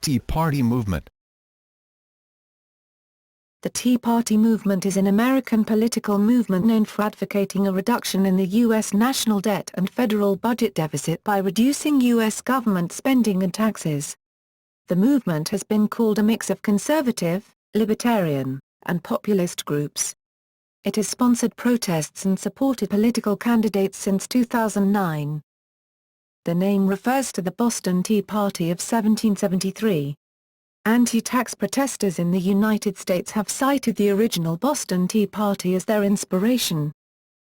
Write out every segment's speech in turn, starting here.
Tea Party movement. The Tea Party movement is an American political movement known for advocating a reduction in the U.S. national debt and federal budget deficit by reducing U.S. government spending and taxes. The movement has been called a mix of conservative, libertarian, and populist groups. It has sponsored protests and supported political candidates since 2009. The name refers to the Boston Tea Party of 1773. Anti-tax protesters in the United States have cited the original Boston Tea Party as their inspiration.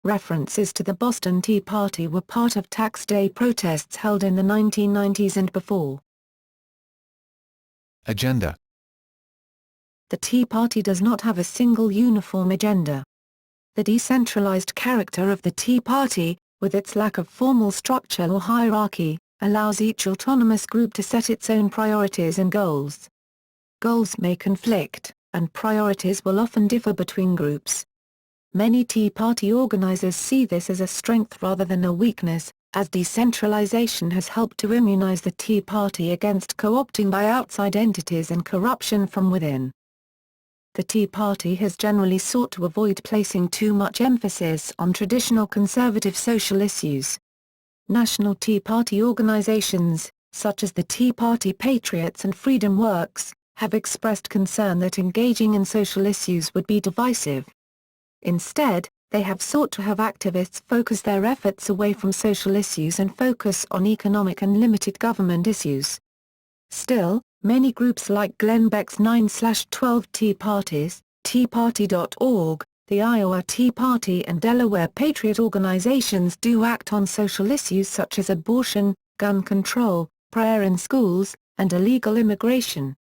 References to the Boston Tea Party were part of Tax Day protests held in the 1990s and before. Agenda. The Tea Party does not have a single uniform agenda. The decentralized character of the Tea Party, with its lack of formal structure or hierarchy, allows each autonomous group to set its own priorities and goals. Goals may conflict, and priorities will often differ between groups. Many Tea Party organizers see this as a strength rather than a weakness, as decentralization has helped to immunize the Tea Party against co-opting by outside entities and corruption from within. The Tea Party has generally sought to avoid placing too much emphasis on traditional conservative social issues. National Tea Party organizations, such as the Tea Party Patriots and Freedom Works, have expressed concern that engaging in social issues would be divisive. Instead, they have sought to have activists focus their efforts away from social issues and focus on economic and limited government issues. Still, many groups like Glenn Beck's 9/12 Tea Parties, TeaParty.org, the Iowa Tea Party and Delaware Patriot organizations do act on social issues such as abortion, gun control, prayer in schools, and illegal immigration.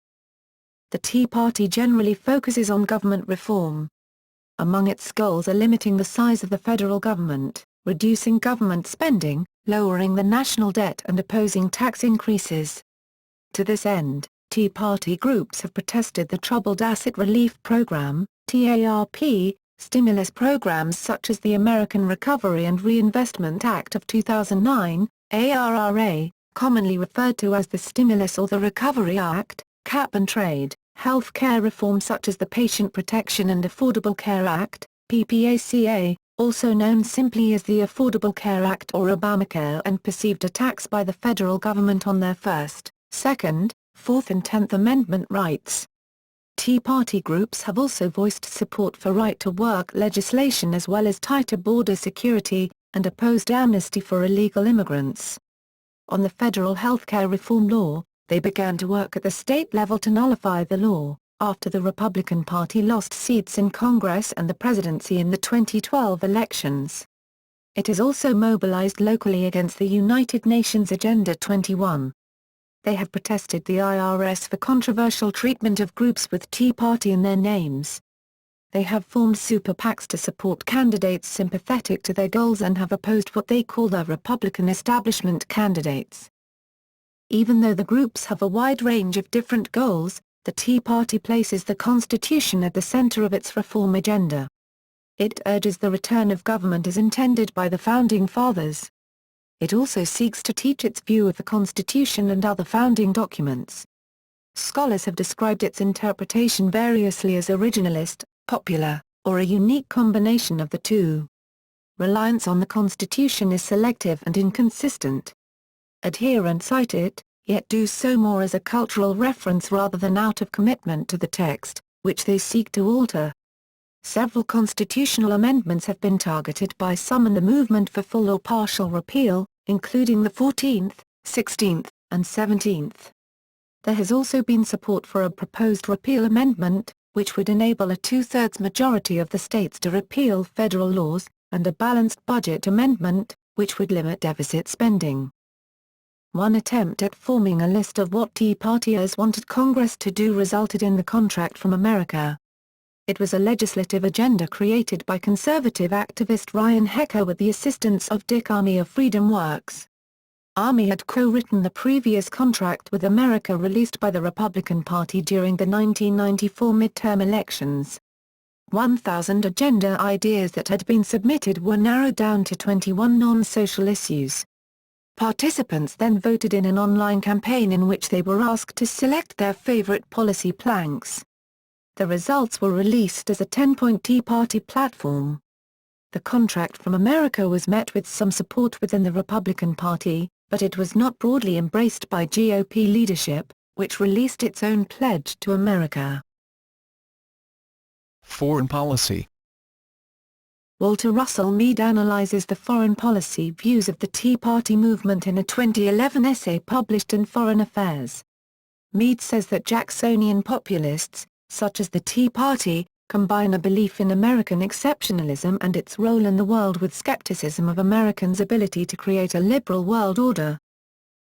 The Tea Party generally focuses on government reform. Among its goals are limiting the size of the federal government, reducing government spending, lowering the national debt and opposing tax increases. To this end, Tea Party groups have protested the Troubled Asset Relief Program, TARP, stimulus programs such as the American Recovery and Reinvestment Act of 2009, ARRA, commonly referred to as the Stimulus or the Recovery Act, cap and trade, health care reform such as the Patient Protection and Affordable Care Act, PPACA, also known simply as the Affordable Care Act or Obamacare, and perceived attacks by the federal government on their First, Second, Fourth and 10th Amendment rights. Tea Party groups have also voiced support for right-to-work legislation as well as tighter border security, and opposed amnesty for illegal immigrants. On the federal healthcare reform law, they began to work at the state level to nullify the law, after the Republican Party lost seats in Congress and the presidency in the 2012 elections. It has also mobilized locally against the United Nations Agenda 21. They have protested the IRS for controversial treatment of groups with Tea Party in their names. They have formed super PACs to support candidates sympathetic to their goals and have opposed what they call the Republican establishment candidates. Even though the groups have a wide range of different goals, the Tea Party places the Constitution at the center of its reform agenda. It urges the return of government as intended by the Founding Fathers. It also seeks to teach its view of the Constitution and other founding documents. Scholars have described its interpretation variously as originalist, popular, or a unique combination of the two. Reliance on the Constitution is selective and inconsistent. Adherents cite it, yet do so more as a cultural reference rather than out of commitment to the text, which they seek to alter. Several constitutional amendments have been targeted by some in the movement for full or partial repeal, including the 14th, 16th, and 17th. There has also been support for a proposed repeal amendment, which would enable a two-thirds majority of the states to repeal federal laws, and a balanced budget amendment, which would limit deficit spending. One attempt at forming a list of what Tea Partiers wanted Congress to do resulted in the Contract from America. It was a legislative agenda created by conservative activist Ryan Hecker with the assistance of Dick Armey of Freedom Works. Armey had co-written the previous Contract with America released by the Republican Party during the 1994 midterm elections. 1,000 agenda ideas that had been submitted were narrowed down to 21 non-social issues. Participants then voted in an online campaign in which they were asked to select their favorite policy planks. The results were released as a 10-point Tea Party platform. The contract from America was met with some support within the Republican Party, but it was not broadly embraced by GOP leadership, which released its own pledge to America. Foreign policy. Walter Russell Mead analyzes the foreign policy views of the Tea Party movement in a 2011 essay published in Foreign Affairs. Mead says that Jacksonian populists, such as the Tea Party, combine a belief in American exceptionalism and its role in the world with skepticism of Americans' ability to create a liberal world order.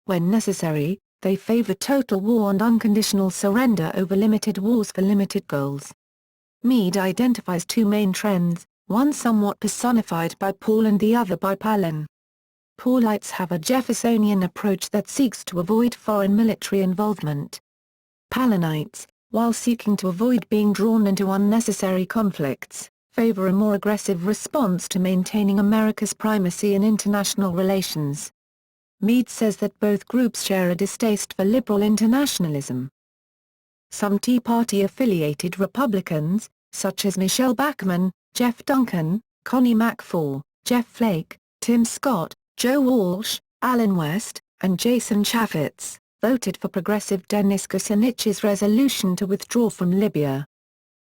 When necessary, they favor total war and unconditional surrender over limited wars for limited goals. Mead identifies two main trends, one somewhat personified by Paul and the other by Palin. Paulites have a Jeffersonian approach that seeks to avoid foreign military involvement. Palinites, while seeking to avoid being drawn into unnecessary conflicts, favor a more aggressive response to maintaining America's primacy in international relations. Mead says that both groups share a distaste for liberal internationalism. Some Tea Party-affiliated Republicans, such as Michelle Bachmann, Jeff Duncan, Connie McFaul, Jeff Flake, Tim Scott, Joe Walsh, Alan West, and Jason Chaffetz, voted for Progressive Dennis Kucinich's resolution to withdraw from Libya.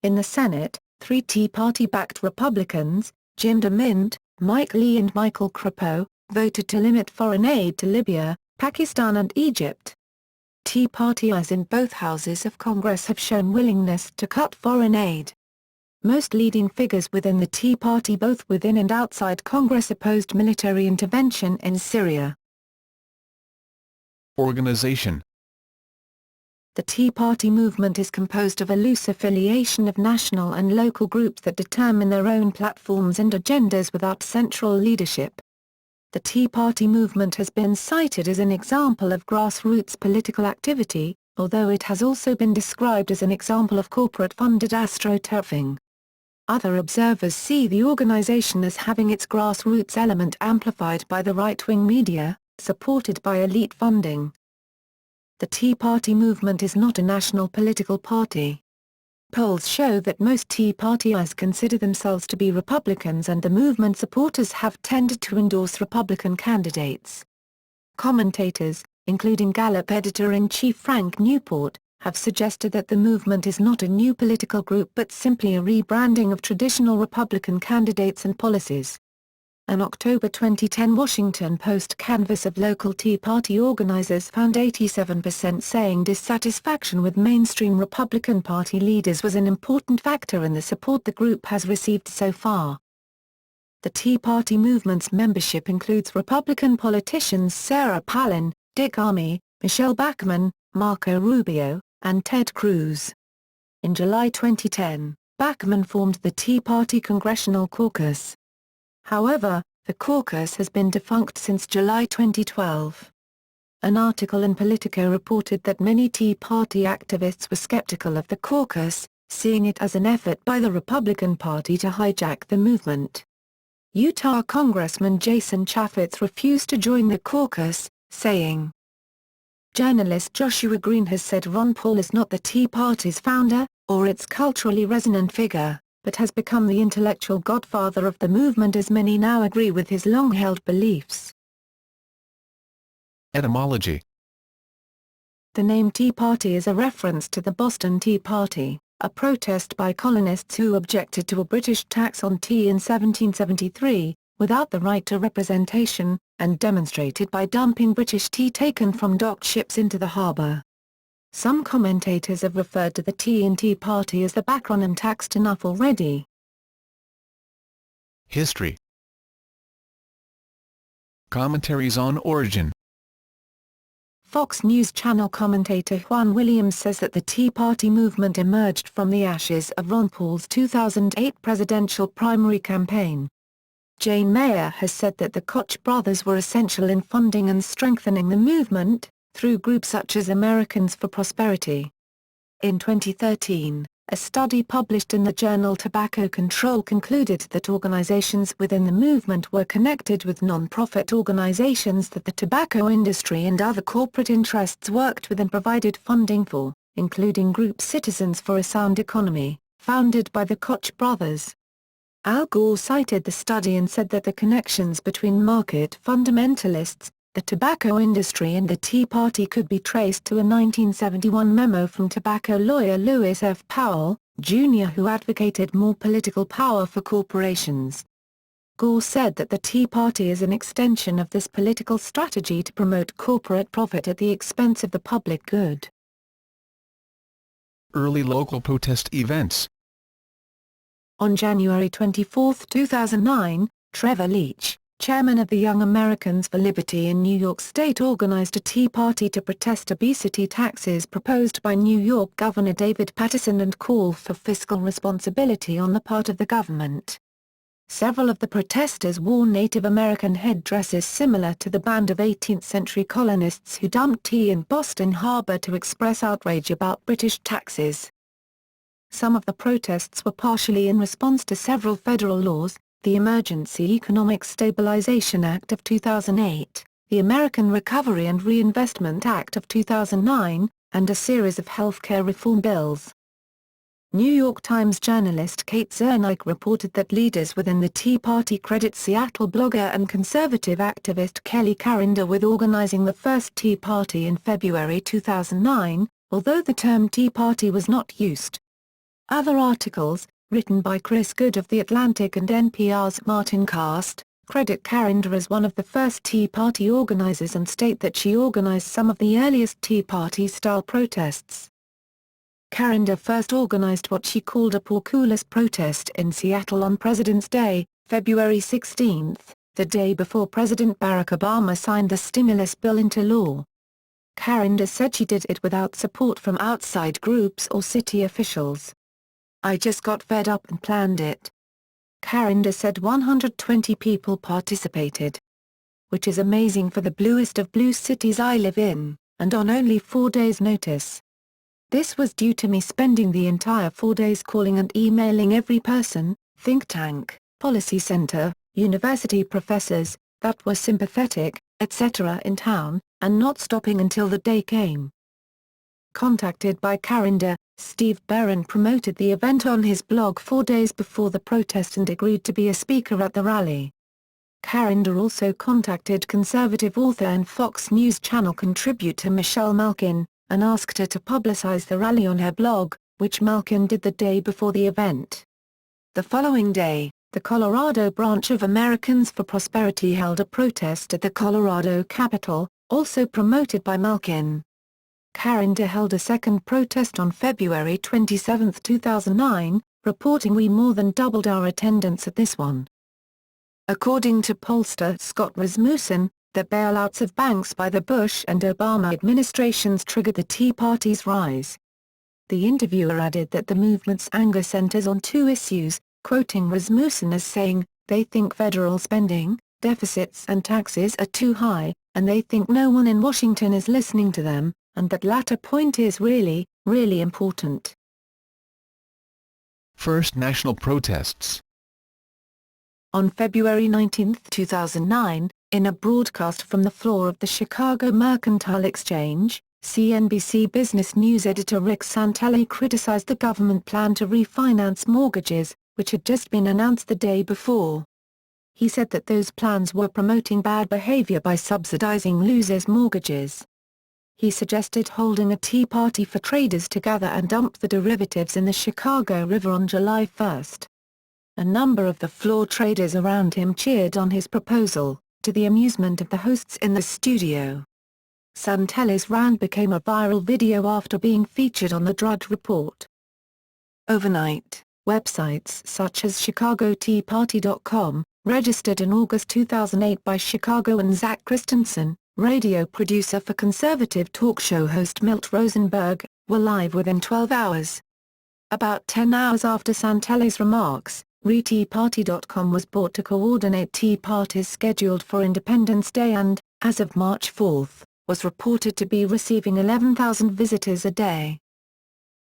In the Senate, three Tea Party-backed Republicans, Jim DeMint, Mike Lee and Michael Crapo, voted to limit foreign aid to Libya, Pakistan and Egypt. Tea Partyers in both houses of Congress have shown willingness to cut foreign aid. Most leading figures within the Tea Party both within and outside Congress opposed military intervention in Syria. Organization. The Tea Party movement is composed of a loose affiliation of national and local groups that determine their own platforms and agendas without central leadership. The Tea Party movement has been cited as an example of grassroots political activity, although it has also been described as an example of corporate-funded astroturfing. Other observers see the organization as having its grassroots element amplified by the right-wing media, supported by elite funding. The Tea Party movement is not a national political party. Polls show that most Tea Partyers consider themselves to be Republicans and the movement supporters have tended to endorse Republican candidates. Commentators, including Gallup editor-in-chief Frank Newport, have suggested that the movement is not a new political group but simply a rebranding of traditional Republican candidates and policies. An October 2010 Washington Post canvass of local Tea Party organizers found 87% saying dissatisfaction with mainstream Republican Party leaders was an important factor in the support the group has received so far. The Tea Party movement's membership includes Republican politicians Sarah Palin, Dick Armey, Michelle Bachmann, Marco Rubio, and Ted Cruz. In July 2010, Bachmann formed the Tea Party Congressional Caucus. However, the caucus has been defunct since July 2012. An article in Politico reported that many Tea Party activists were skeptical of the caucus, seeing it as an effort by the Republican Party to hijack the movement. Utah Congressman Jason Chaffetz refused to join the caucus, saying, "Journalist Joshua Green has said Ron Paul is not the Tea Party's founder, or its culturally resonant figure, but has become the intellectual godfather of the movement as many now agree with his long-held beliefs." Etymology. The name Tea Party is a reference to the Boston Tea Party, a protest by colonists who objected to a British tax on tea in 1773, without the right to representation, and demonstrated by dumping British tea taken from docked ships into the harbour. Some commentators have referred to the Tea in Tea Party as the backronym taxed enough already. History. Commentaries on origin. Fox News Channel commentator Juan Williams says that the Tea Party movement emerged from the ashes of Ron Paul's 2008 presidential primary campaign. Jane Mayer has said that the Koch brothers were essential in funding and strengthening the movement, through groups such as Americans for Prosperity. In 2013, A study published in the journal Tobacco Control concluded that organizations within the movement were connected with non-profit organizations that the tobacco industry and other corporate interests worked with and provided funding for, including Group Citizens for a Sound Economy, founded by the Koch brothers. Al Gore cited the study and said that the connections between market fundamentalists, the tobacco industry and the Tea Party could be traced to a 1971 memo from tobacco lawyer Lewis F. Powell, Jr. who advocated more political power for corporations. Gore said that the Tea Party is an extension of this political strategy to promote corporate profit at the expense of the public good. Early local protest events. On January 24, 2009, Trevor Leach, chairman of the Young Americans for Liberty in New York State, organized a Tea Party to protest obesity taxes proposed by New York Governor David Paterson and call for fiscal responsibility on the part of the government. Several of the protesters wore Native American headdresses similar to the band of 18th-century colonists who dumped tea in Boston Harbor to express outrage about British taxes. Some of the protests were partially in response to several federal laws, the Emergency Economic Stabilization Act of 2008, the American Recovery and Reinvestment Act of 2009, and a series of healthcare reform bills. New York Times journalist Kate Zernike reported that leaders within the Tea Party credit Seattle blogger and conservative activist Kelly Carinder with organizing the first Tea Party in February 2009, although the term Tea Party was not used. Other articles, written by Chris Good of The Atlantic and NPR's Martin Cast, credit Carinder as one of the first Tea Party organizers and state that she organized some of the earliest Tea Party-style protests. Carinder first organized what she called a porkulus protest in Seattle on President's Day, February 16, the day before President Barack Obama signed the stimulus bill into law. Carinder said she did it without support from outside groups or city officials. "I just got fed up and planned it." Carinder said 120 people participated. "Which is amazing for the bluest of blue cities I live in, and on only 4 days' notice. This was due to me spending the entire 4 days calling and emailing every person, think tank, policy center, university professors, that were sympathetic, etc. in town, and not stopping until the day came." Contacted by Carinder, Steve Barron promoted the event on his blog 4 days before the protest and agreed to be a speaker at the rally. Carinder also contacted conservative author and Fox News Channel contributor Michelle Malkin, and asked her to publicize the rally on her blog, which Malkin did the day before the event. The following day, the Colorado branch of Americans for Prosperity held a protest at the Colorado Capitol, also promoted by Malkin. Carinder held a second protest on February 27, 2009, reporting "We more than doubled our attendance at this one." According to pollster Scott Rasmussen, the bailouts of banks by the Bush and Obama administrations triggered the Tea Party's rise. The interviewer added that the movement's anger centers on two issues, quoting Rasmussen as saying, "They think federal spending, deficits and taxes are too high, and they think no one in Washington is listening to them, and that latter point is really, really important." First national protests. On February 19, 2009, in a broadcast from the floor of the Chicago Mercantile Exchange, CNBC Business News editor Rick Santelli criticized the government plan to refinance mortgages, which had just been announced the day before. He said that those plans were promoting bad behavior by subsidizing losers' mortgages. He suggested holding a Tea Party for traders to gather and dump the derivatives in the Chicago River on July 1. A number of the floor traders around him cheered on his proposal, to the amusement of the hosts in the studio. Santelli's rant became a viral video after being featured on the Drudge Report. Overnight, websites such as ChicagoTeaParty.com, registered in August 2008 by Chicago and Zach Christensen, radio producer for conservative talk show host Milt Rosenberg, were live within 12 hours. About 10 hours after Santelli's remarks, ReTeaParty.com was bought to coordinate tea parties scheduled for Independence Day and, as of March 4, was reported to be receiving 11,000 visitors a day.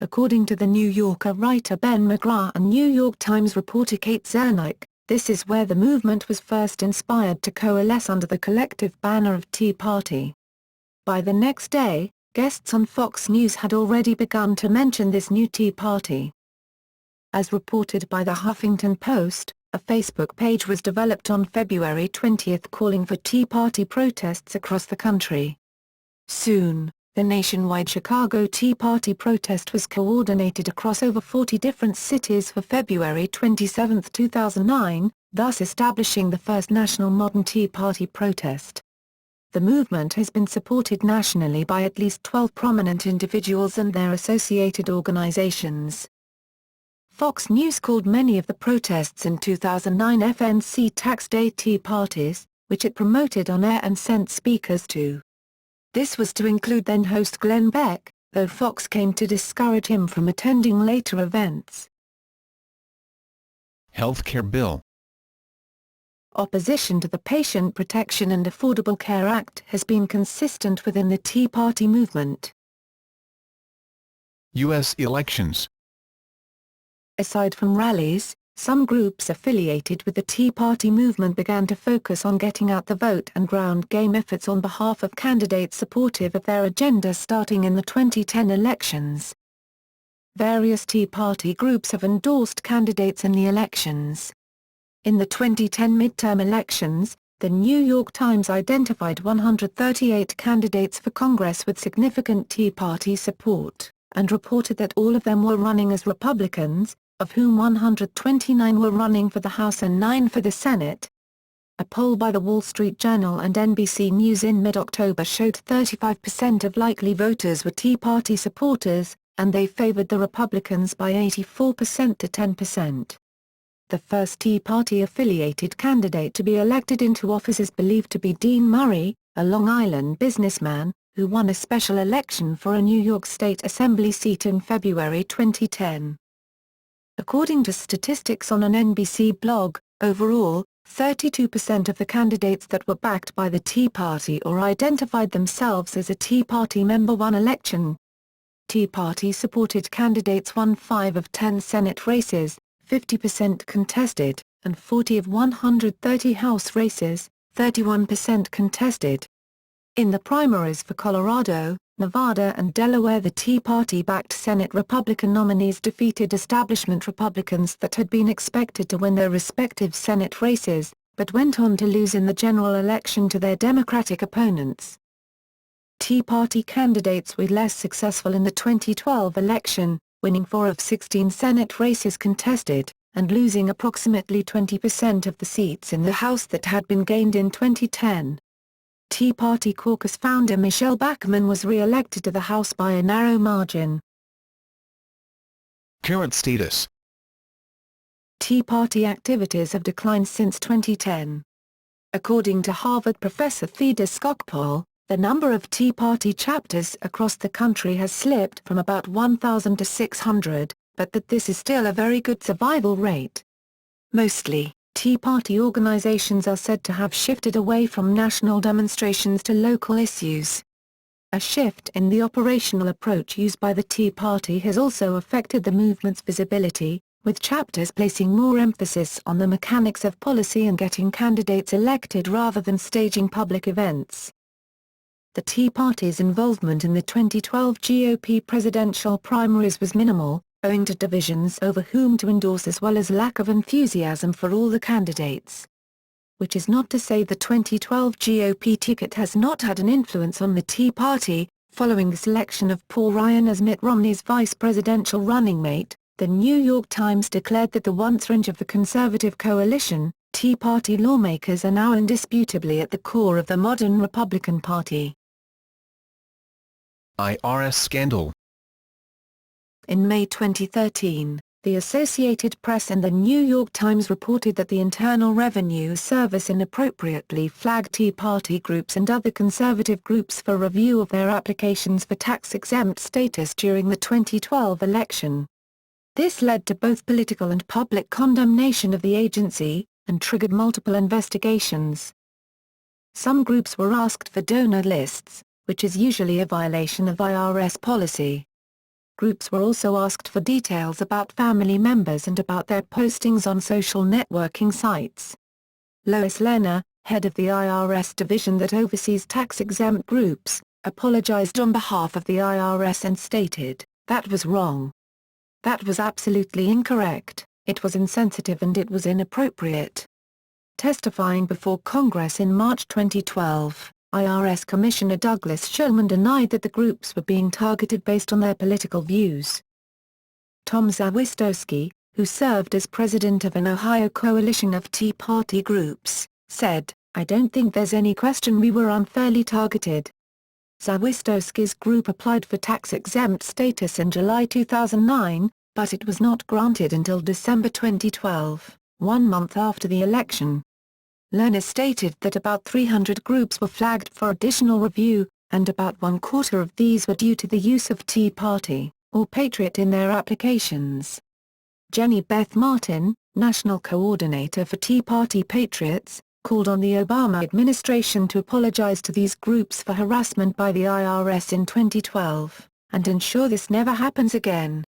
According to the New Yorker writer Ben McGrath and New York Times reporter Kate Zernike, this is where the movement was first inspired to coalesce under the collective banner of Tea Party. By the next day, guests on Fox News had already begun to mention this new Tea Party. As reported by the Huffington Post, a Facebook page was developed on February 20 calling for Tea Party protests across the country. Soon, the nationwide Chicago Tea Party protest was coordinated across over 40 different cities for February 27, 2009, thus establishing the first national modern Tea Party protest. The movement has been supported nationally by at least 12 prominent individuals and their associated organizations. Fox News called many of the protests in 2009 FNC Tax Day Tea Parties, which it promoted on air and sent speakers to. This was to include then-host Glenn Beck, though Fox came to discourage him from attending later events. Healthcare Bill. Opposition to the Patient Protection and Affordable Care Act has been consistent within the Tea Party movement. U.S. elections. Aside from rallies, some groups affiliated with the Tea Party movement began to focus on getting out the vote and ground game efforts on behalf of candidates supportive of their agenda starting in the 2010 elections. Various Tea Party groups have endorsed candidates in the elections. In the 2010 midterm elections, the New York Times identified 138 candidates for Congress with significant Tea Party support, and reported that all of them were running as Republicans, of whom 129 were running for the House and 9 for the Senate. A poll by the Wall Street Journal and NBC News in mid-October showed 35% of likely voters were Tea Party supporters, and they favored the Republicans by 84% to 10%. The first Tea Party-affiliated candidate to be elected into office is believed to be Dean Murray, a Long Island businessman, who won a special election for a New York State Assembly seat in February 2010. According to statistics on an NBC blog, overall, 32% of the candidates that were backed by the Tea Party or identified themselves as a Tea Party member won election. Tea Party-supported candidates won 5 of 10 Senate races, 50% contested, and 40 of 130 House races, 31% contested. In the primaries for Colorado, Nevada and Delaware, the Tea Party-backed Senate Republican nominees defeated establishment Republicans that had been expected to win their respective Senate races, but went on to lose in the general election to their Democratic opponents. Tea Party candidates were less successful in the 2012 election, winning 4 of 16 Senate races contested, and losing approximately 20% of the seats in the House that had been gained in 2010. Tea Party caucus founder Michelle Bachmann was re-elected to the House by a narrow margin. Current status. Tea Party activities have declined since 2010. According to Harvard professor Theda Skocpol, the number of Tea Party chapters across the country has slipped from about 1,000 to 600, but that this is still a very good survival rate. Mostly, Tea Party organizations are said to have shifted away from national demonstrations to local issues. A shift in the operational approach used by the Tea Party has also affected the movement's visibility, with chapters placing more emphasis on the mechanics of policy and getting candidates elected rather than staging public events. The Tea Party's involvement in the 2012 GOP presidential primaries was minimal, owing to divisions over whom to endorse as well as lack of enthusiasm for all the candidates. Which is not to say the 2012 GOP ticket has not had an influence on the Tea Party. Following the selection of Paul Ryan as Mitt Romney's vice presidential running mate, the New York Times declared that the once fringe of the conservative coalition, Tea Party lawmakers are now indisputably at the core of the modern Republican Party. IRS scandal. In May 2013, the Associated Press and the New York Times reported that the Internal Revenue Service inappropriately flagged Tea Party groups and other conservative groups for review of their applications for tax-exempt status during the 2012 election. This led to both political and public condemnation of the agency, and triggered multiple investigations. Some groups were asked for donor lists, which is usually a violation of IRS policy. groups were also asked for details about family members and about their postings on social networking sites. Lois Lerner, head of the IRS division that oversees tax-exempt groups, apologized on behalf of the IRS and stated, "That was wrong. That was absolutely incorrect, it was insensitive and it was inappropriate." Testifying before Congress in March 2012, IRS Commissioner Douglas Shulman denied that the groups were being targeted based on their political views. Tom Zawistowski, who served as president of an Ohio coalition of Tea Party groups, said, "I don't think there's any question we were unfairly targeted." Zawistowski's group applied for tax-exempt status in July 2009, but it was not granted until December 2012, 1 month after the election. Lerner stated that about 300 groups were flagged for additional review, and about 1/4 of these were due to the use of Tea Party, or Patriot in their applications. Jenny Beth Martin, national coordinator for Tea Party Patriots, called on the Obama administration to apologize to these groups for harassment by the IRS in 2012, and ensure this never happens again.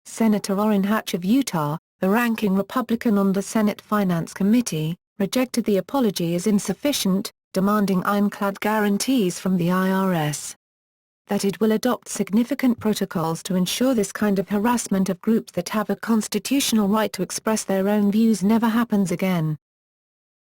Senator Orrin Hatch of Utah, the ranking Republican on the Senate Finance Committee, rejected the apology as insufficient, demanding ironclad guarantees from the IRS that it will adopt significant protocols to ensure this kind of harassment of groups that have a constitutional right to express their own views never happens again.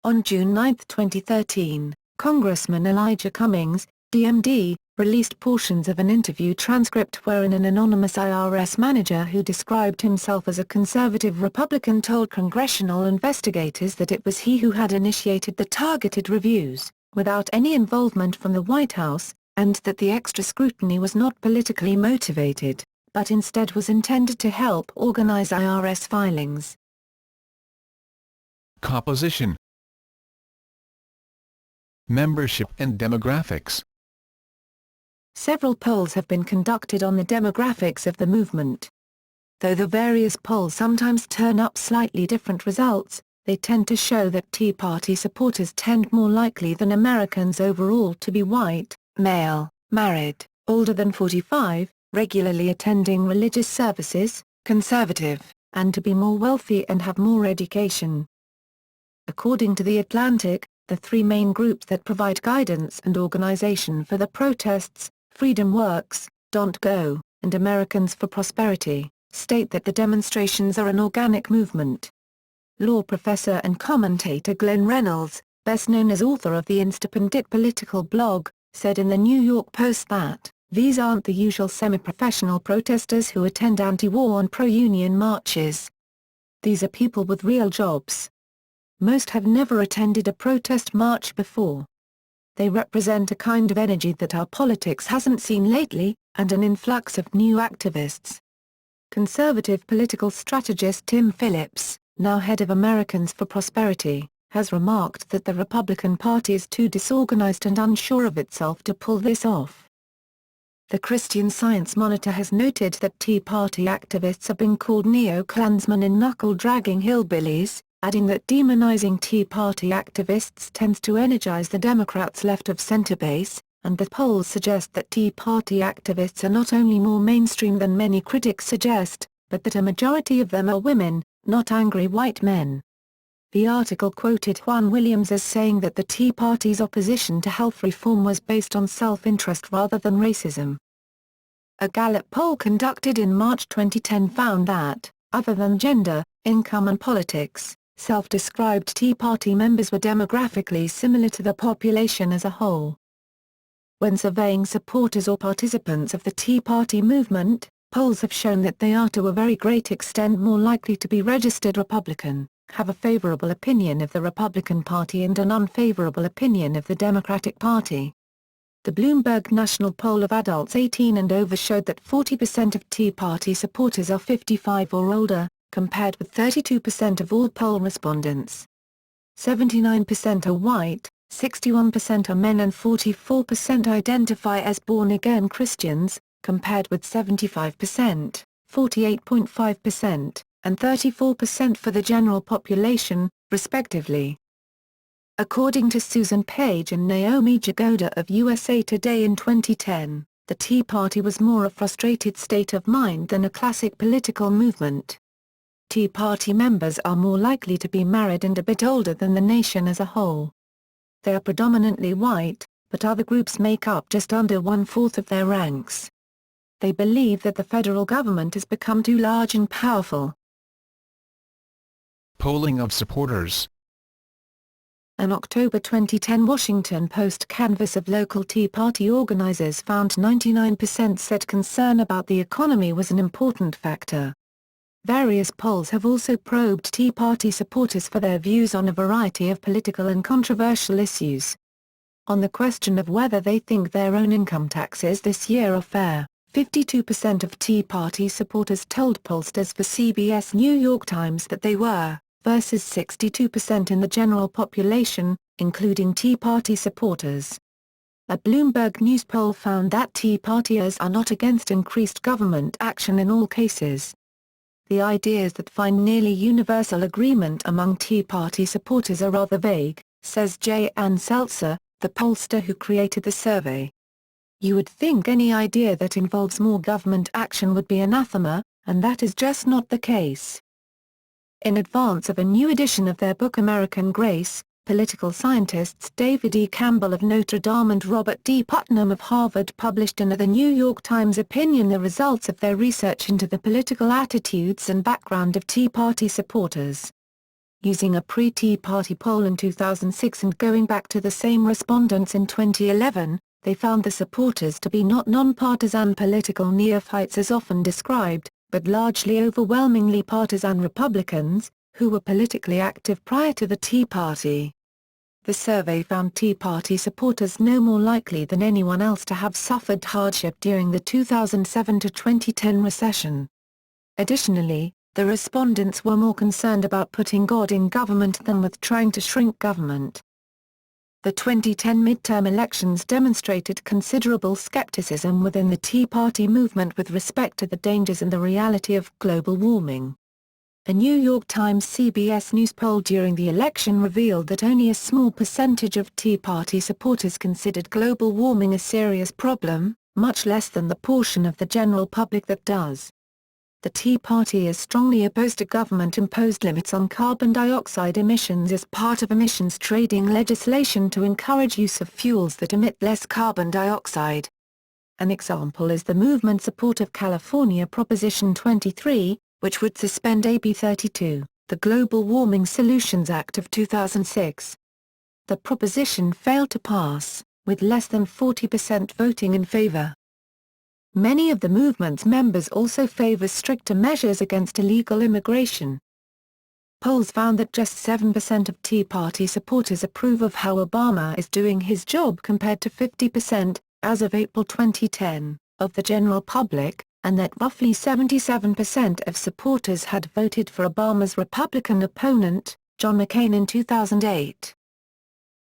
On June 9, 2013, Congressman Elijah Cummings, DMD, released portions of an interview transcript wherein an anonymous IRS manager who described himself as a conservative Republican told congressional investigators that it was he who had initiated the targeted reviews, without any involvement from the White House, and that the extra scrutiny was not politically motivated, but instead was intended to help organize IRS filings. Composition, membership and demographics. Several polls have been conducted on the demographics of the movement. Though the various polls sometimes turn up slightly different results, they tend to show that Tea Party supporters tend more likely than Americans overall to be white, male, married, older than 45, regularly attending religious services, conservative, and to be more wealthy and have more education. According to The Atlantic, the three main groups that provide guidance and organization for the protests, Freedom Works, Don't Go, and Americans for Prosperity, state that the demonstrations are an organic movement. Law professor and commentator Glenn Reynolds, best known as author of the Instapundit political blog, said in the New York Post that, "These aren't the usual semi-professional protesters who attend anti-war and pro-union marches. These are people with real jobs. Most have never attended a protest march before. They represent a kind of energy that our politics hasn't seen lately, and an influx of new activists." Conservative political strategist Tim Phillips, now head of Americans for Prosperity, has remarked that the Republican Party is too disorganized and unsure of itself to pull this off. The Christian Science Monitor has noted that Tea Party activists have been called neo-Klansmen and knuckle-dragging hillbillies, adding that demonizing Tea Party activists tends to energize the Democrats' left-of-center base, and the polls suggest that Tea Party activists are not only more mainstream than many critics suggest, but that a majority of them are women, not angry white men. The article quoted Juan Williams as saying that the Tea Party's opposition to health reform was based on self-interest rather than racism. A Gallup poll conducted in March 2010 found that, other than gender, income and politics, self-described Tea Party members were demographically similar to the population as a whole. When surveying supporters or participants of the Tea Party movement, polls have shown that they are to a very great extent more likely to be registered Republican, have a favorable opinion of the Republican Party and an unfavorable opinion of the Democratic Party. The Bloomberg National Poll of adults 18 and over showed that 40% of Tea Party supporters are 55 or older, compared with 32% of all poll respondents. 79% are white, 61% are men and 44% identify as born-again Christians, compared with 75%, 48.5%, and 34% for the general population, respectively. According to Susan Page and Naomi Jagoda of USA Today in 2010, The Tea Party was more a frustrated state of mind than a classic political movement. Tea Party members are more likely to be married and a bit older than the nation as a whole. They are predominantly white, but other groups make up just under 1/4 of their ranks. They believe that the federal government has become too large and powerful. Polling of supporters. An October 2010 Washington Post canvass of local Tea Party organizers found 99% said concern about the economy was an important factor. Various polls have also probed Tea Party supporters for their views on a variety of political and controversial issues. On the question of whether they think their own income taxes this year are fair, 52% of Tea Party supporters told pollsters for CBS New York Times that they were, versus 62% in the general population, including Tea Party supporters. A Bloomberg News poll found that Tea Partiers are not against increased government action in all cases. The ideas that find nearly universal agreement among Tea Party supporters are rather vague, says J. Ann Seltzer, the pollster who created the survey. You would think any idea that involves more government action would be anathema, and that is just not the case. In advance of a new edition of their book American Grace, political scientists David E. Campbell of Notre Dame and Robert D. Putnam of Harvard published in the New York Times Opinion the results of their research into the political attitudes and background of Tea Party supporters. Using a pre-Tea Party poll in 2006 and going back to the same respondents in 2011, they found the supporters to be not nonpartisan political neophytes as often described, but largely overwhelmingly partisan Republicans, who were politically active prior to the Tea Party. The survey found Tea Party supporters no more likely than anyone else to have suffered hardship during the 2007 to 2010 recession. Additionally, the respondents were more concerned about putting God in government than with trying to shrink government. The 2010 midterm elections demonstrated considerable skepticism within the Tea Party movement with respect to the dangers and the reality of global warming. A New York Times CBS News poll during the election revealed that only a small percentage of Tea Party supporters considered global warming a serious problem, much less than the portion of the general public that does. The Tea Party is strongly opposed to government-imposed limits on carbon dioxide emissions as part of emissions trading legislation to encourage use of fuels that emit less carbon dioxide. An example is the movement's support of California Proposition 23, which would suspend AB 32, the Global Warming Solutions Act of 2006. The proposition failed to pass, with less than 40% voting in favor. Many of the movement's members also favor stricter measures against illegal immigration. Polls found that just 7% of Tea Party supporters approve of how Obama is doing his job compared to 50%, as of April 2010, of the general public, and that roughly 77% of supporters had voted for Obama's Republican opponent, John McCain in 2008.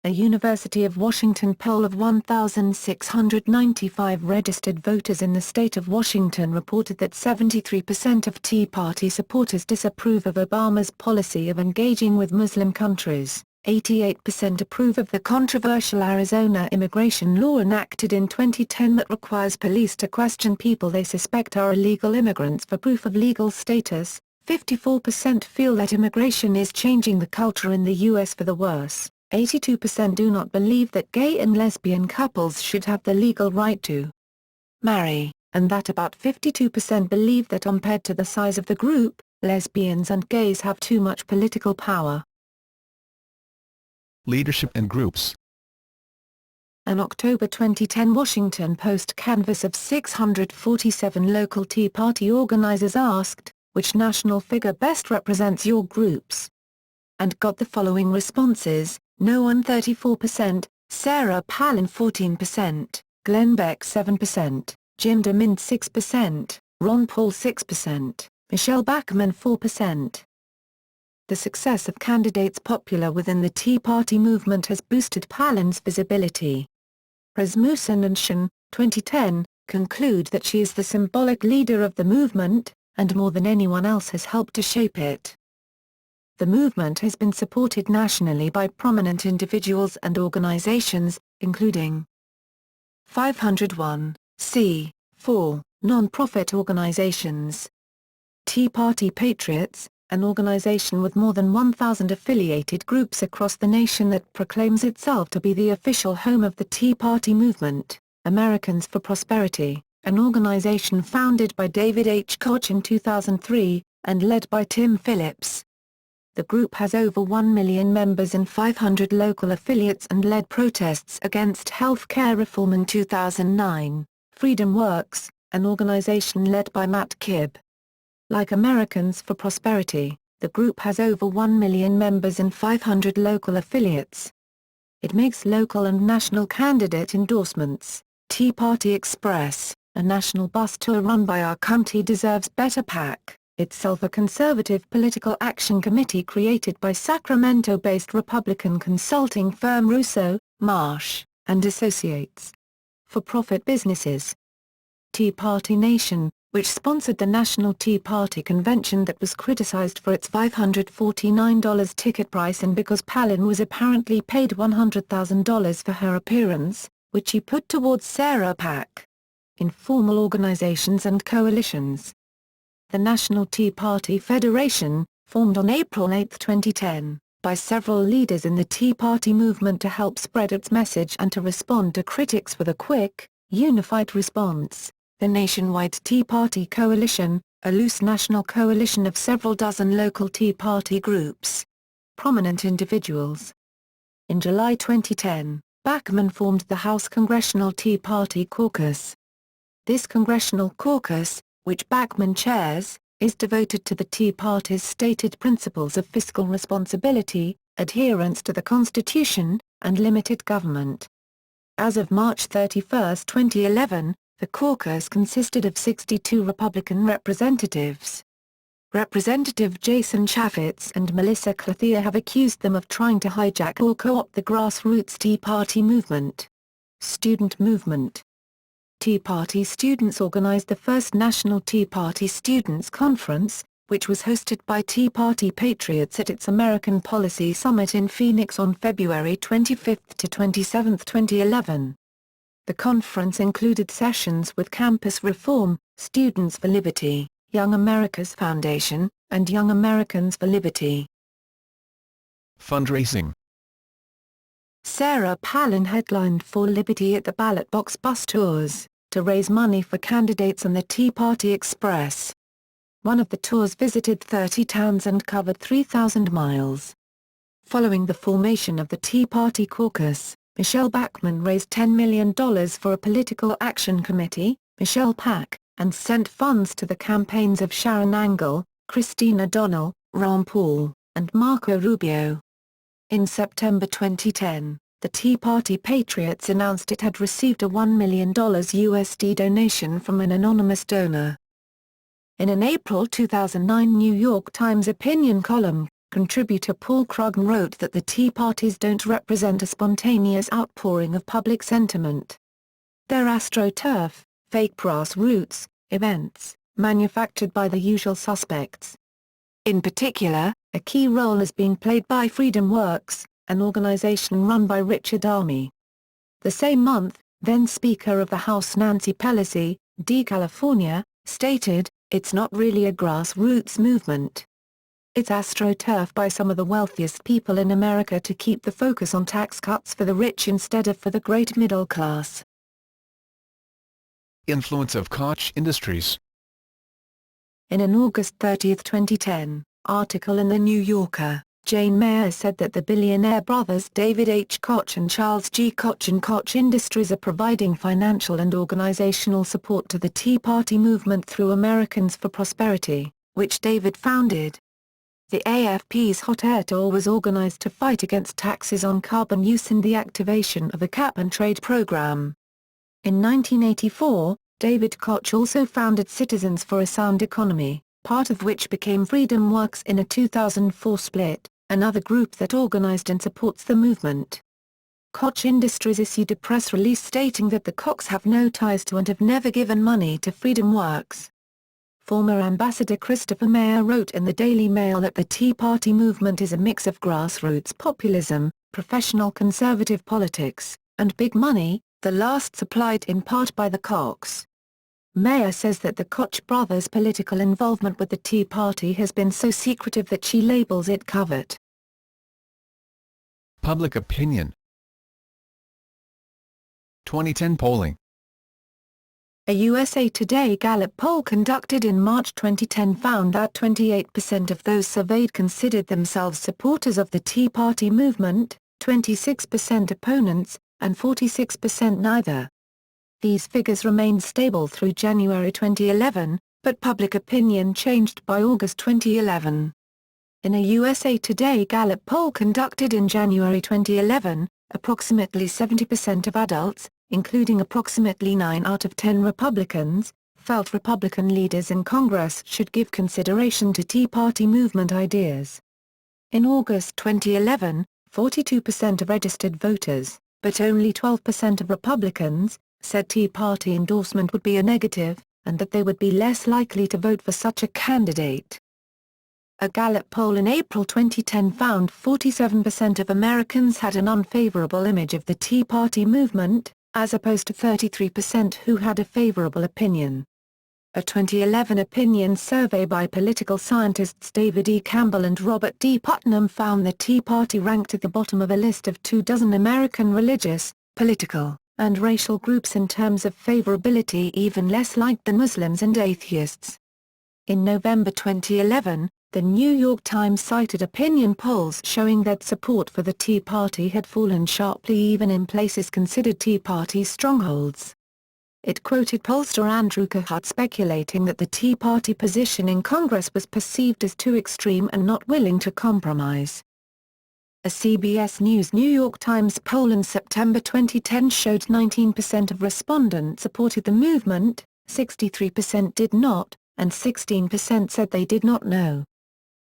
A University of Washington poll of 1,695 registered voters in the state of Washington reported that 73% of Tea Party supporters disapprove of Obama's policy of engaging with Muslim countries, 88% approve of the controversial Arizona immigration law enacted in 2010 that requires police to question people they suspect are illegal immigrants for proof of legal status, 54% feel that immigration is changing the culture in the U.S. for the worse. 82% do not believe that gay and lesbian couples should have the legal right to marry, and that about 52% believe that compared to the size of the group, lesbians and gays have too much political power. Leadership and groups. An October 2010 Washington Post canvass of 647 local Tea Party organizers asked, which national figure best represents your groups? And got the following responses: No one 34%, Sarah Palin 14%, Glenn Beck 7%, Jim DeMint 6%, Ron Paul 6%, Michelle Bachmann 4%. The success of candidates popular within the Tea Party movement has boosted Palin's visibility. Rasmussen and Shen, 2010, conclude that she is the symbolic leader of the movement, and more than anyone else has helped to shape it. The movement has been supported nationally by prominent individuals and organizations, including 501, c. 4. Non-profit organizations. Tea Party Patriots, an organization with more than 1,000 affiliated groups across the nation that proclaims itself to be the official home of the Tea Party movement. Americans for Prosperity, an organization founded by David H. Koch in 2003, and led by Tim Phillips. The group has over 1 million members and 500 local affiliates and led protests against health care reform in 2009. Freedom Works, an organization led by Matt Kibb. Like Americans for Prosperity, the group has over 1 million members and 500 local affiliates. It makes local and national candidate endorsements. Tea Party Express, a national bus tour run by Our Country Deserves Better PAC, itself a conservative political action committee created by Sacramento-based Republican consulting firm Russo, Marsh, and Associates. For-profit businesses. Tea Party Nation, which sponsored the National Tea Party Convention that was criticized for its $549 ticket price and because Palin was apparently paid $100,000 for her appearance, which he put towards Sarah PAC. Informal organizations and coalitions. The National Tea Party Federation, formed on April 8, 2010, by several leaders in the Tea Party movement to help spread its message and to respond to critics with a quick, unified response. The Nationwide Tea Party Coalition, a loose national coalition of several dozen local Tea Party groups. Prominent individuals. In July 2010, Bachmann formed the House Congressional Tea Party Caucus. This congressional caucus, which Bachmann chairs, is devoted to the Tea Party's stated principles of fiscal responsibility, adherence to the Constitution, and limited government. As of March 31, 2011, the caucus consisted of 62 Republican representatives. Representative Jason Chaffetz and Melissa Clouthier have accused them of trying to hijack or co-opt the grassroots Tea Party movement. Student movement. Tea Party students organized the first National Tea Party Students' Conference, which was hosted by Tea Party Patriots at its American Policy Summit in Phoenix on February 25 to 27, 2011. The conference included sessions with Campus Reform, Students for Liberty, Young America's Foundation, and Young Americans for Liberty. Fundraising. Sarah Palin headlined For Liberty at the Ballot Box bus tours, to raise money for candidates on the Tea Party Express. One of the tours visited 30 towns and covered 3,000 miles. Following the formation of the Tea Party caucus, Michelle Bachmann raised $10 million for a political action committee, Michelle PAC, and sent funds to the campaigns of Sharon Angle, Christina Donnell, Ron Paul, and Marco Rubio. In September 2010, the Tea Party Patriots announced it had received a $1 million USD donation from an anonymous donor. In an April 2009 New York Times opinion column, contributor Paul Krugman wrote that the Tea Parties don't represent a spontaneous outpouring of public sentiment. They're AstroTurf, fake grassroots events, manufactured by the usual suspects. In particular, a key role is being played by Freedom Works, an organization run by Richard Armey. The same month, then Speaker of the House Nancy Pelosi, D. California, stated, "It's not really a grassroots movement. It's AstroTurf by some of the wealthiest people in America to keep the focus on tax cuts for the rich instead of for the great middle class." Influence of Koch Industries. In an August 30, 2010, article in The New Yorker, Jane Mayer said that the billionaire brothers David H. Koch and Charles G. Koch and Koch Industries are providing financial and organizational support to the Tea Party movement through Americans for Prosperity, which David founded. The AFP's Hot Air Tour was organized to fight against taxes on carbon use and the activation of a cap-and-trade program. In 1984, David Koch also founded Citizens for a Sound Economy, part of which became Freedom Works in a 2004 split, another group that organized and supports the movement. Koch Industries issued a press release stating that the Kochs have no ties to and have never given money to Freedom Works. Former Ambassador Christopher Mayer wrote in the Daily Mail that the Tea Party movement is a mix of grassroots populism, professional conservative politics, and big money, the last supplied in part by the Kochs. Mayer says that the Koch brothers' political involvement with the Tea Party has been so secretive that she labels it covert. Public opinion. 2010 polling. A USA Today Gallup poll conducted in March 2010 found that 28% of those surveyed considered themselves supporters of the Tea Party movement, 26% opponents, and 46% neither. These figures remained stable through January 2011, but public opinion changed by August 2011. In a USA Today Gallup poll conducted in January 2011, approximately 70% of adults, including approximately 9 out of 10 Republicans, felt Republican leaders in Congress should give consideration to Tea Party movement ideas. In August 2011, 42% of registered voters, but only 12% of Republicans, said Tea Party endorsement would be a negative, and that they would be less likely to vote for such a candidate. A Gallup poll in April 2010 found 47% of Americans had an unfavorable image of the Tea Party movement, as opposed to 33% who had a favorable opinion. A 2011 opinion survey by political scientists David E. Campbell and Robert D. Putnam found the Tea Party ranked at the bottom of a list of 24 American religious, political, and racial groups in terms of favorability, even less liked than Muslims and atheists. In November 2011, the New York Times cited opinion polls showing that support for the Tea Party had fallen sharply even in places considered Tea Party strongholds. It quoted pollster Andrew Kohut speculating that the Tea Party position in Congress was perceived as too extreme and not willing to compromise. A CBS News New York Times poll in September 2010 showed 19% of respondents supported the movement, 63% did not, and 16% said they did not know.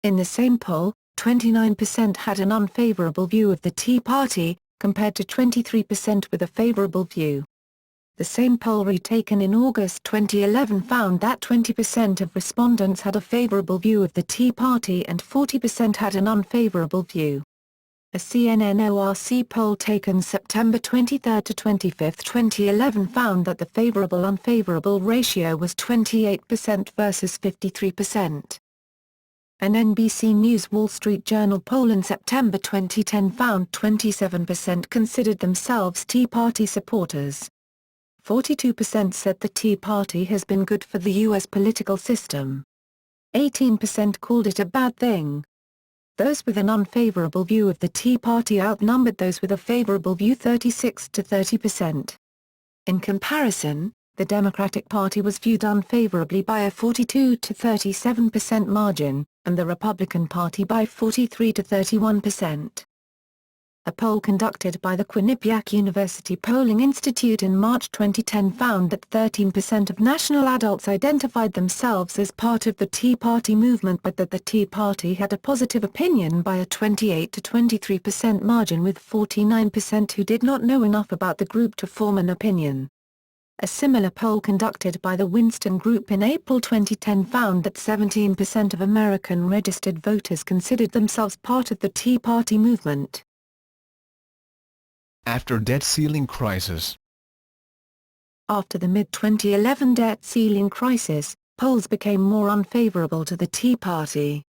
In the same poll, 29% had an unfavorable view of the Tea Party, compared to 23% with a favorable view. The same poll retaken in August 2011 found that 20% of respondents had a favorable view of the Tea Party and 40% had an unfavorable view. A CNN ORC poll taken September 23 to 25, 2011 found that the favorable-unfavorable ratio was 28% versus 53%. An NBC News Wall Street Journal poll in September 2010 found 27% considered themselves Tea Party supporters. 42% said the Tea Party has been good for the U.S. political system. 18% called it a bad thing. Those with an unfavorable view of the Tea Party outnumbered those with a favorable view 36 to 30%. In comparison, the Democratic Party was viewed unfavorably by a 42 to 37% margin, and the Republican Party by 43 to 31%. A poll conducted by the Quinnipiac University Polling Institute in March 2010 found that 13% of national adults identified themselves as part of the Tea Party movement, but that the Tea Party had a positive opinion by a 28 to 23% margin, with 49% who did not know enough about the group to form an opinion. A similar poll conducted by the Winston Group in April 2010 found that 17% of American registered voters considered themselves part of the Tea Party movement. After debt ceiling crisis. After the mid-2011 debt ceiling crisis, polls became more unfavorable to the Tea Party.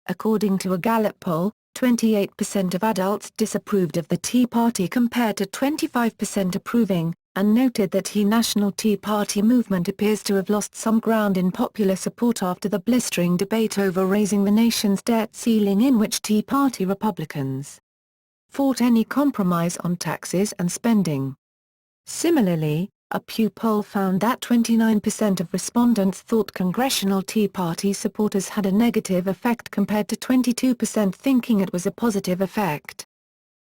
According to a Gallup poll, 28% of adults disapproved of the Tea Party compared to 25% approving, and noted that the National Tea Party movement appears to have lost some ground in popular support after the blistering debate over raising the nation's debt ceiling, in which Tea Party Republicans fought any compromise on taxes and spending. Similarly, a Pew poll found that 29% of respondents thought congressional Tea Party supporters had a negative effect compared to 22% thinking it was a positive effect.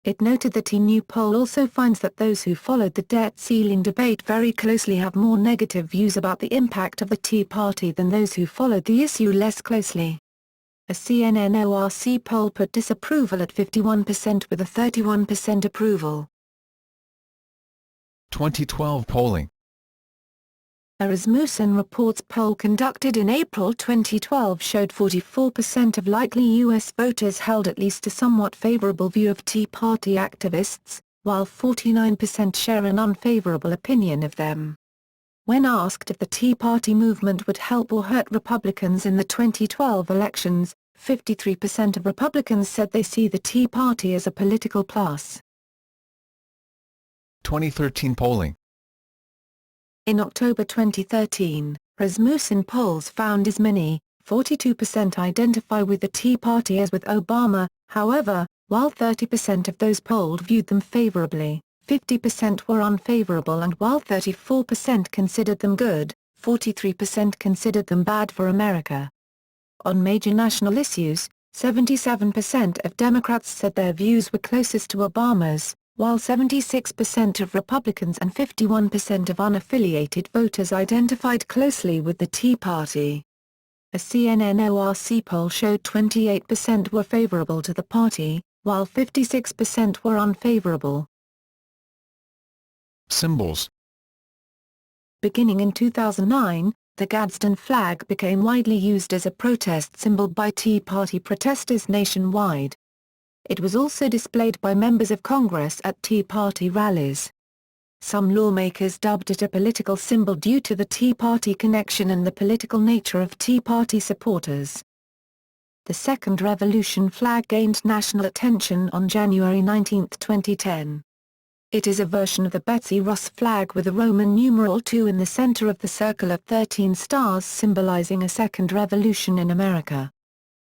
It noted that a new poll also finds that those who followed the debt ceiling debate very closely have more negative views about the impact of the Tea Party than those who followed the issue less closely. A CNN ORC poll put disapproval at 51% with a 31% approval. 2012 polling. A Rasmussen Reports poll conducted in April 2012 showed 44% of likely U.S. voters held at least a somewhat favorable view of Tea Party activists, while 49% share an unfavorable opinion of them. When asked if the Tea Party movement would help or hurt Republicans in the 2012 elections, 53% of Republicans said they see the Tea Party as a political plus. 2013 polling. In October 2013, Rasmussen polls found as many, 42% identify with the Tea Party as with Obama. However, while 30% of those polled viewed them favorably, 50% were unfavorable, and while 34% considered them good, 43% considered them bad for America. On major national issues, 77% of Democrats said their views were closest to Obama's, while 76% of Republicans and 51% of unaffiliated voters identified closely with the Tea Party. A CNN ORC poll showed 28% were favorable to the party, while 56% were unfavorable. Symbols. Beginning in 2009, the Gadsden flag became widely used as a protest symbol by Tea Party protesters nationwide. It was also displayed by members of Congress at Tea Party rallies. Some lawmakers dubbed it a political symbol due to the Tea Party connection and the political nature of Tea Party supporters. The Second Revolution flag gained national attention on January 19, 2010. It is a version of the Betsy Ross flag with a Roman numeral II in the center of the circle of 13 stars symbolizing a second revolution in America.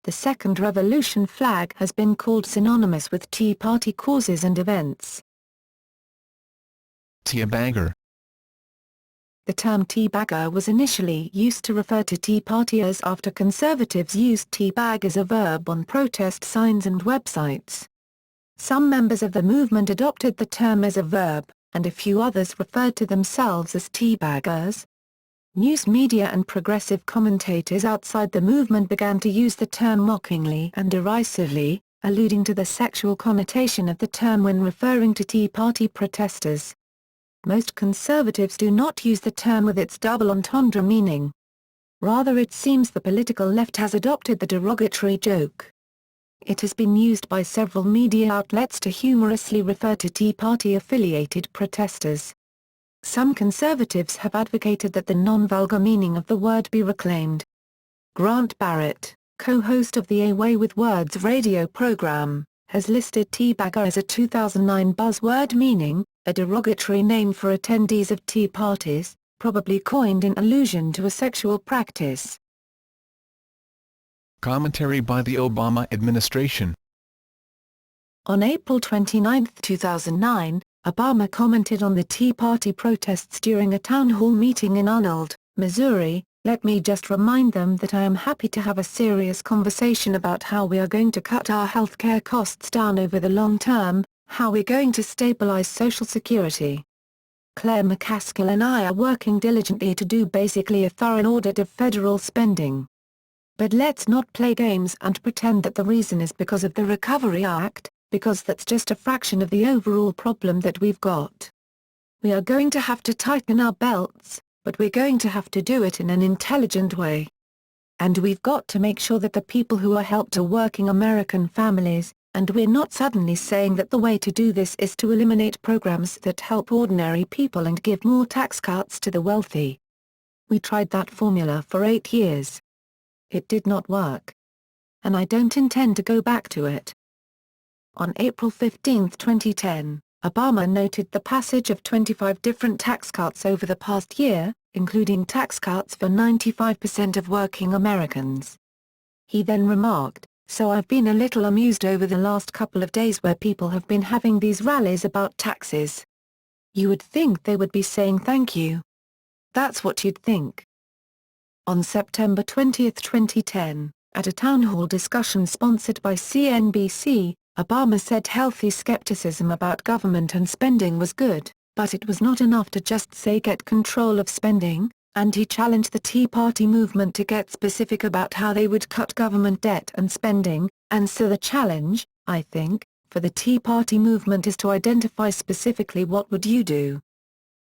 The Second Revolution flag has been called synonymous with Tea Party causes and events. Teabagger. The term teabagger was initially used to refer to Tea Partiers after conservatives used teabag as a verb on protest signs and websites. Some members of the movement adopted the term as a verb, and a few others referred to themselves as teabaggers. News media and progressive commentators outside the movement began to use the term mockingly and derisively, alluding to the sexual connotation of the term when referring to Tea Party protesters. Most conservatives do not use the term with its double entendre meaning. Rather, it seems the political left has adopted the derogatory joke. It has been used by several media outlets to humorously refer to Tea Party-affiliated protesters. Some conservatives have advocated that the non-vulgar meaning of the word be reclaimed. Grant Barrett, co-host of the A Way with Words radio program, has listed teabagger as a 2009 buzzword meaning, a derogatory name for attendees of tea parties, probably coined in allusion to a sexual practice. Commentary by the Obama administration. On April 29, 2009, Obama commented on the Tea Party protests during a town hall meeting in Arnold, Missouri. "Let me just remind them that I am happy to have a serious conversation about how we are going to cut our health care costs down over the long term, how we're going to stabilize Social Security. Claire McCaskill and I are working diligently to do basically a thorough audit of federal spending. But let's not play games and pretend that the reason is because of the Recovery Act, because that's just a fraction of the overall problem that we've got. We are going to have to tighten our belts, but we're going to have to do it in an intelligent way. And we've got to make sure that the people who are helped are working American families, and we're not suddenly saying that the way to do this is to eliminate programs that help ordinary people and give more tax cuts to the wealthy. We tried that formula for 8 years. It did not work. And I don't intend to go back to it." On April 15, 2010, Obama noted the passage of 25 different tax cuts over the past year, including tax cuts for 95% of working Americans. He then remarked, "So I've been a little amused over the last couple of days where people have been having these rallies about taxes. You would think they would be saying thank you. That's what you'd think." On September 20, 2010, at a town hall discussion sponsored by CNBC, Obama said healthy skepticism about government and spending was good, but it was not enough to just say get control of spending, and he challenged the Tea Party movement to get specific about how they would cut government debt and spending, and so the challenge, I think, for the Tea Party movement is to identify specifically what would you do.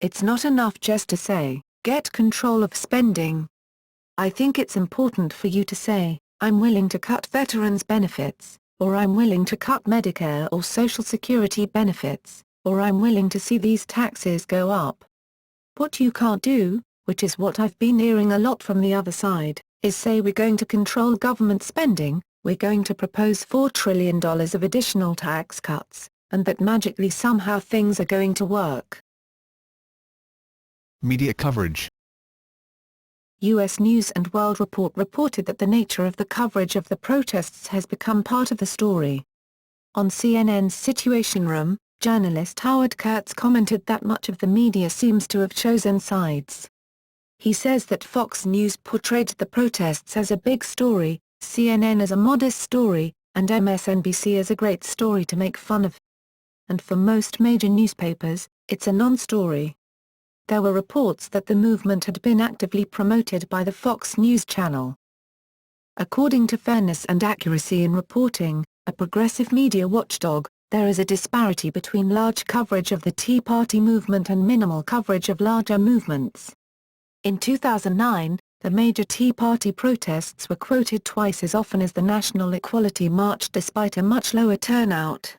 It's not enough just to say, get control of spending. I think it's important for you to say, I'm willing to cut veterans' benefits, or I'm willing to cut Medicare or Social Security benefits, or I'm willing to see these taxes go up. What you can't do, which is what I've been hearing a lot from the other side, is say we're going to control government spending, we're going to propose $4 trillion of additional tax cuts, and that magically somehow things are going to work. Media coverage. U.S. News & World Report reported that the nature of the coverage of the protests has become part of the story. On CNN's Situation Room, journalist Howard Kurtz commented that much of the media seems to have chosen sides. He says that Fox News portrayed the protests as a big story, CNN as a modest story, and MSNBC as a great story to make fun of. And for most major newspapers, it's a non-story. There were reports that the movement had been actively promoted by the Fox News channel. According to Fairness and Accuracy in Reporting, a progressive media watchdog, there is a disparity between large coverage of the Tea Party movement and minimal coverage of larger movements. In 2009, the major Tea Party protests were quoted twice as often as the National Equality March despite a much lower turnout.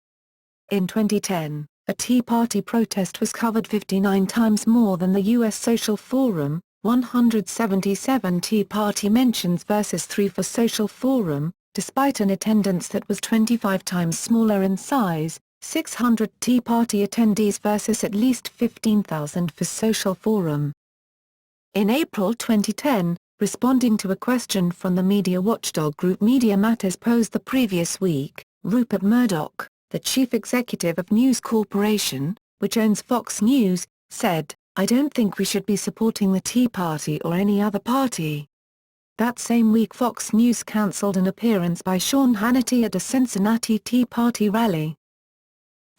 In 2010, a Tea Party protest was covered 59 times more than the U.S. Social Forum, 177 Tea Party mentions versus 3 for Social Forum, despite an attendance that was 25 times smaller in size, 600 Tea Party attendees versus at least 15,000 for Social Forum. In April 2010, responding to a question from the media watchdog group Media Matters posed the previous week, Rupert Murdoch, the chief executive of News Corporation, which owns Fox News, said, "I don't think we should be supporting the Tea Party or any other party." That same week Fox News cancelled an appearance by Sean Hannity at a Cincinnati Tea Party rally.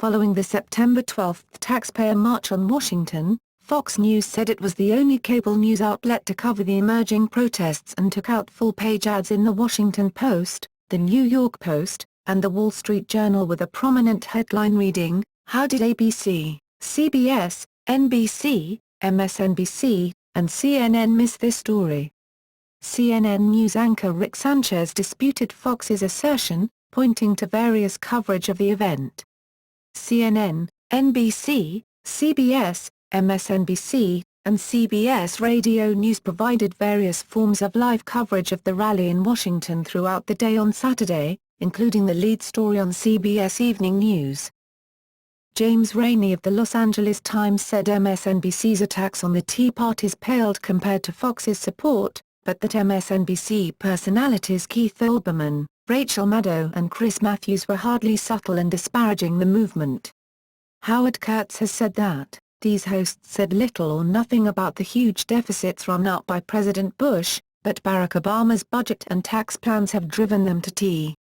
Following the September 12 taxpayer march on Washington, Fox News said it was the only cable news outlet to cover the emerging protests and took out full-page ads in The Washington Post, The New York Post, and The Wall Street Journal with a prominent headline reading, "How did ABC, CBS, NBC, MSNBC, and CNN miss this story?" CNN news anchor Rick Sanchez disputed Fox's assertion, pointing to various coverage of the event. CNN, NBC, CBS, MSNBC, and CBS Radio News provided various forms of live coverage of the rally in Washington throughout the day on Saturday, including the lead story on CBS Evening News. James Rainey of the Los Angeles Times said MSNBC's attacks on the Tea Parties paled compared to Fox's support, but that MSNBC personalities Keith Olbermann, Rachel Maddow and Chris Matthews were hardly subtle in disparaging the movement. Howard Kurtz has said that, "These hosts said little or nothing about the huge deficits run up by President Bush, but Barack Obama's budget and tax plans have driven them to tea."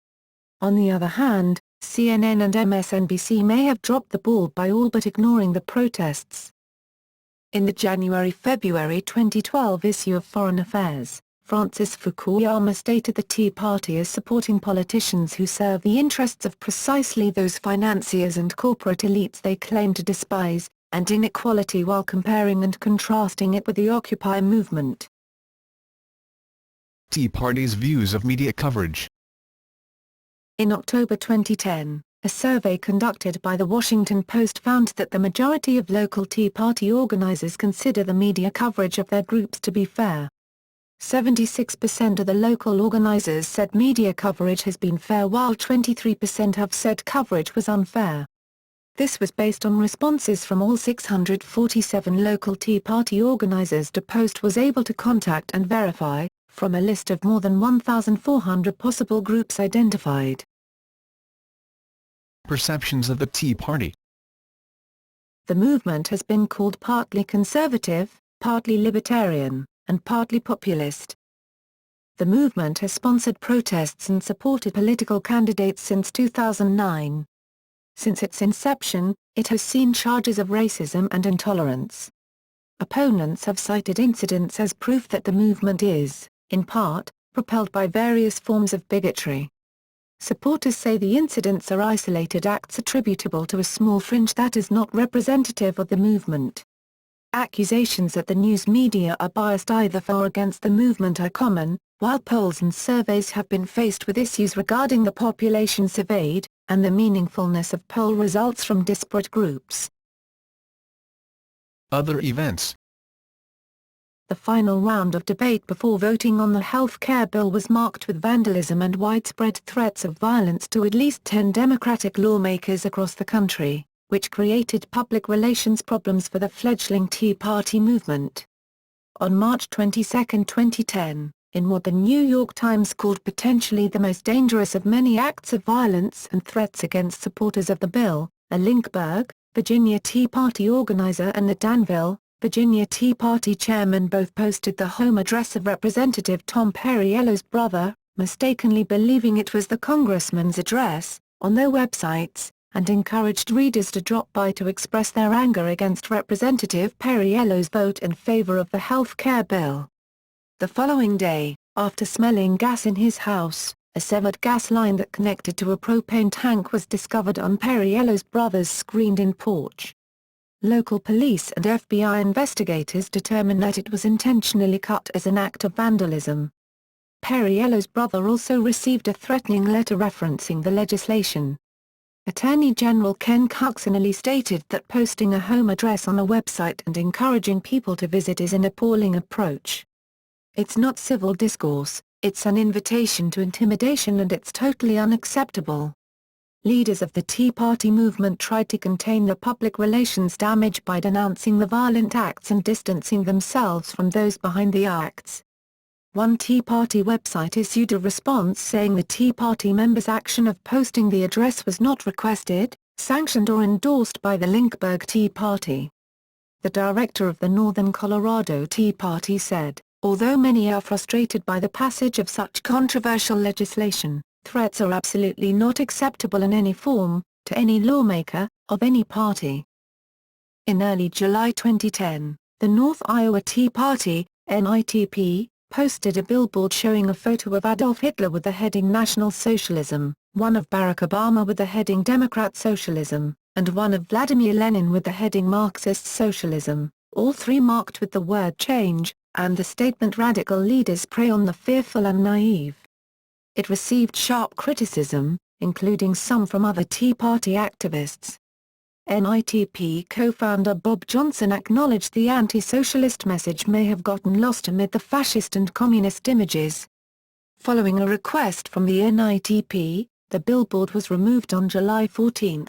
On the other hand, CNN and MSNBC may have dropped the ball by all but ignoring the protests. In the January-February 2012 issue of Foreign Affairs, Francis Fukuyama stated the Tea Party is supporting politicians who serve the interests of precisely those financiers and corporate elites they claim to despise, and inequality while comparing and contrasting it with the Occupy movement. Tea Party's views of media coverage. In October 2010, a survey conducted by The Washington Post found that the majority of local Tea Party organizers consider the media coverage of their groups to be fair. 76% of the local organizers said media coverage has been fair while 23% have said coverage was unfair. This was based on responses from all 647 local Tea Party organizers the Post was able to contact and verify, from a list of more than 1,400 possible groups identified. Perceptions of the Tea Party. The movement has been called partly conservative, partly libertarian, and partly populist. The movement has sponsored protests and supported political candidates since 2009. Since its inception, it has seen charges of racism and intolerance. Opponents have cited incidents as proof that the movement is, in part, propelled by various forms of bigotry. Supporters say the incidents are isolated acts attributable to a small fringe that is not representative of the movement. Accusations that the news media are biased either for or against the movement are common, while polls and surveys have been faced with issues regarding the population surveyed, and the meaningfulness of poll results from disparate groups. Other events. The final round of debate before voting on the health care bill was marked with vandalism and widespread threats of violence to at least 10 Democratic lawmakers across the country, which created public relations problems for the fledgling Tea Party movement. On March 22, 2010, in what the New York Times called potentially the most dangerous of many acts of violence and threats against supporters of the bill, a Lynchburg, Virginia Tea Party organizer and the Danville, Virginia Tea Party chairman both posted the home address of Representative Tom Perriello's brother, mistakenly believing it was the congressman's address, on their websites, and encouraged readers to drop by to express their anger against Representative Perriello's vote in favor of the health care bill. The following day, after smelling gas in his house, a severed gas line that connected to a propane tank was discovered on Perriello's brother's screened-in porch. Local police and FBI investigators determined that it was intentionally cut as an act of vandalism. Perriello's brother also received a threatening letter referencing the legislation. Attorney General Ken Cuccinelli stated that posting a home address on a website and encouraging people to visit is an appalling approach. It's not civil discourse, it's an invitation to intimidation and it's totally unacceptable. Leaders of the Tea Party movement tried to contain the public relations damage by denouncing the violent acts and distancing themselves from those behind the acts. One Tea Party website issued a response saying the Tea Party members' action of posting the address was not requested, sanctioned or endorsed by the Lynchburg Tea Party. The director of the Northern Colorado Tea Party said, although many are frustrated by the passage of such controversial legislation, threats are absolutely not acceptable in any form, to any lawmaker, of any party. In early July 2010, the North Iowa Tea Party, NITP, posted a billboard showing a photo of Adolf Hitler with the heading National Socialism, one of Barack Obama with the heading Democrat Socialism, and one of Vladimir Lenin with the heading Marxist Socialism, all three marked with the word change, and the statement radical leaders prey on the fearful and naive. It received sharp criticism, including some from other Tea Party activists. NITP co-founder Bob Johnson acknowledged the anti-socialist message may have gotten lost amid the fascist and communist images. Following a request from the NITP, the billboard was removed on July 14.